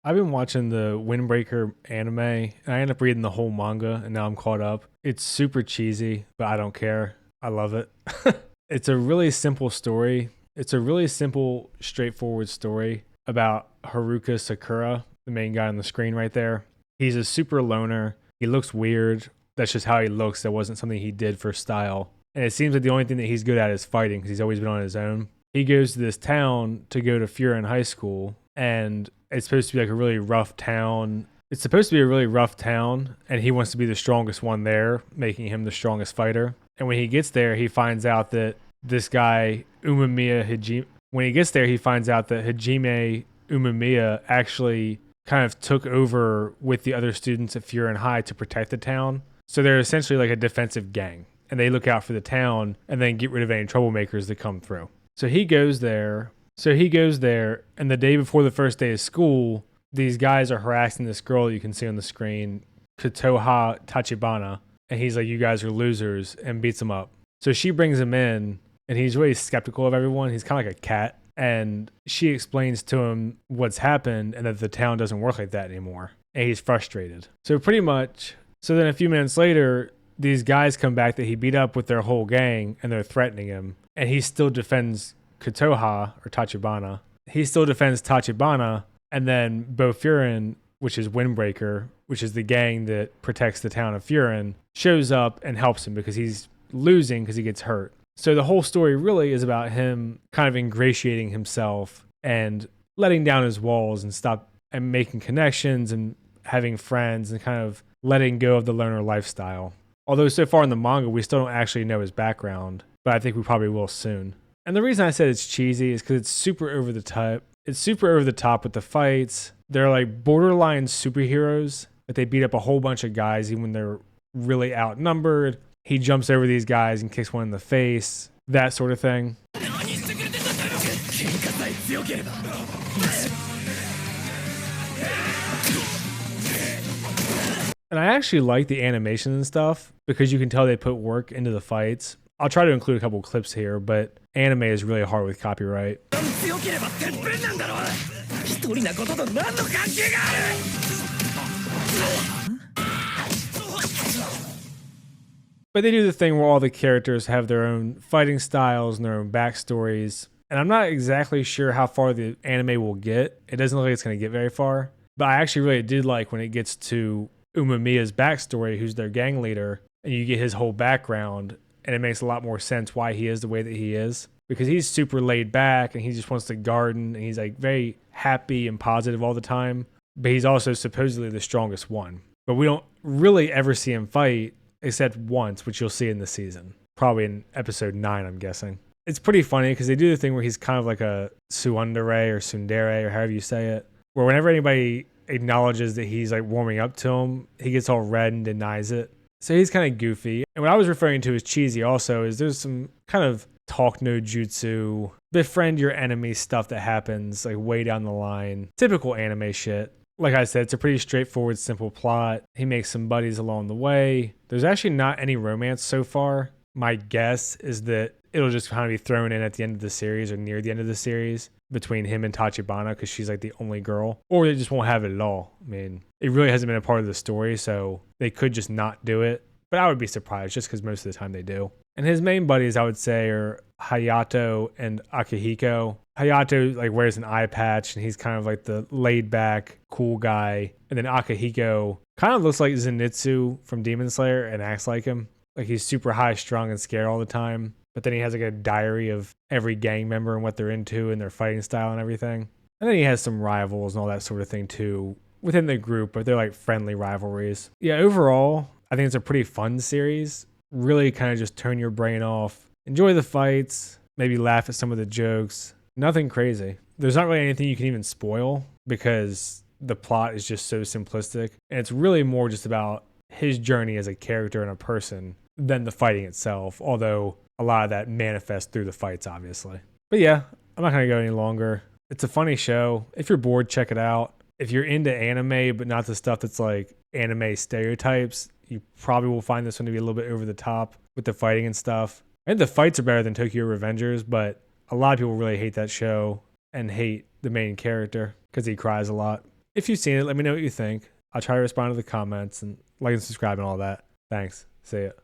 I've been watching the Windbreaker anime, and I ended up reading the whole manga, and now I'm caught up. It's super cheesy, but I don't care. I love it. It's a really simple story. It's a really simple, straightforward story about Haruka Sakura, the main guy on the screen right there. He's a super loner. He looks weird. That's just how he looks. That wasn't something he did for style. And it seems like the only thing that he's good at is fighting because he's always been on his own. He goes to this town to go to Furin High School, and it's supposed to be like a really rough town. It's supposed to be a really rough town, and he wants to be the strongest one there, making him the strongest fighter. And when he gets there, he finds out that this guy, Umemiya Hajime, when he gets there, he finds out that Hajime Umemiya actually kind of took over with the other students at Furin High to protect the town. So they're essentially like a defensive gang, and they look out for the town and then get rid of any troublemakers that come through. So he goes there, and the day before the first day of school, these guys are harassing this girl that you can see on the screen, Kotoha Tachibana, and he's like, "You guys are losers," and beats them up. So she brings him in, and he's really skeptical of everyone. He's kind of like a cat, and she explains to him what's happened and that the town doesn't work like that anymore, and he's frustrated. So then a few minutes later, these guys come back that he beat up with their whole gang, and they're threatening him, and he still defends Kotoha, or Tachibana. He still defends Tachibana, and then Bofurin, which is Windbreaker, which is the gang that protects the town of Furin, shows up and helps him because he's losing because he gets hurt. So the whole story really is about him kind of ingratiating himself and letting down his walls and stop and making connections and having friends and kind of letting go of the loner lifestyle. Although so far in the manga, we still don't actually know his background, but I think we probably will soon. And the reason I said it's cheesy is because it's super over the top. It's super over the top with the fights. They're like borderline superheroes. Like they beat up a whole bunch of guys even when they're really outnumbered. He jumps over these guys and kicks one in the face. That sort of thing. And I actually like the animation and stuff because you can tell they put work into the fights. I'll try to include a couple clips here, but anime is really hard with copyright. But they do the thing where all the characters have their own fighting styles and their own backstories. And I'm not exactly sure how far the anime will get. It doesn't look like it's going to get very far. But I actually really did like when it gets to Umemiya's backstory, who's their gang leader, and you get his whole background, and it makes a lot more sense why he is the way that he is. Because he's super laid back, and he just wants to garden, and he's like very happy and positive all the time. But he's also supposedly the strongest one. But we don't really ever see him fight, except once, which you'll see in the season. Probably in episode 9, I'm guessing. It's pretty funny, because they do the thing where he's kind of like a tsundere or tsundere, or however you say it, where whenever anybody acknowledges that he's like warming up to him, he gets all red and denies it. So he's kind of goofy. And what I was referring to as cheesy also is there's some kind of talk no jutsu, befriend your enemy stuff that happens like way down the line. Typical anime shit. Like I said, it's a pretty straightforward, simple plot. He makes some buddies along the way. There's actually not any romance so far. My guess is that it'll just kind of be thrown in at the end of the series or near the end of the series between him and Tachibana because she's like the only girl. Or they just won't have it at all. I mean, it really hasn't been a part of the story, so they could just not do it. But I would be surprised just because most of the time they do. And his main buddies, I would say, are Hayato and Akihiko. Hayato like wears an eye patch, and he's kind of like the laid-back, cool guy. And then Akihiko kind of looks like Zenitsu from Demon Slayer and acts like him. Like he's super high-strung and scared all the time. But then he has like a diary of every gang member and what they're into and their fighting style and everything. And then he has some rivals and all that sort of thing too within the group, but they're like friendly rivalries. Yeah, overall, I think it's a pretty fun series. Really kind of just turn your brain off. Enjoy the fights. Maybe laugh at some of the jokes. Nothing crazy. There's not really anything you can even spoil because the plot is just so simplistic. And it's really more just about his journey as a character and a person than the fighting itself. Although a lot of that manifests through the fights, obviously. But yeah, I'm not going to go any longer. It's a funny show. If you're bored, check it out. If you're into anime, but not the stuff that's like anime stereotypes, you probably will find this one to be a little bit over the top with the fighting and stuff. I think the fights are better than Tokyo Revengers, but a lot of people really hate that show and hate the main character because he cries a lot. If you've seen it, let me know what you think. I'll try to respond to the comments and like and subscribe and all that. Thanks. See ya.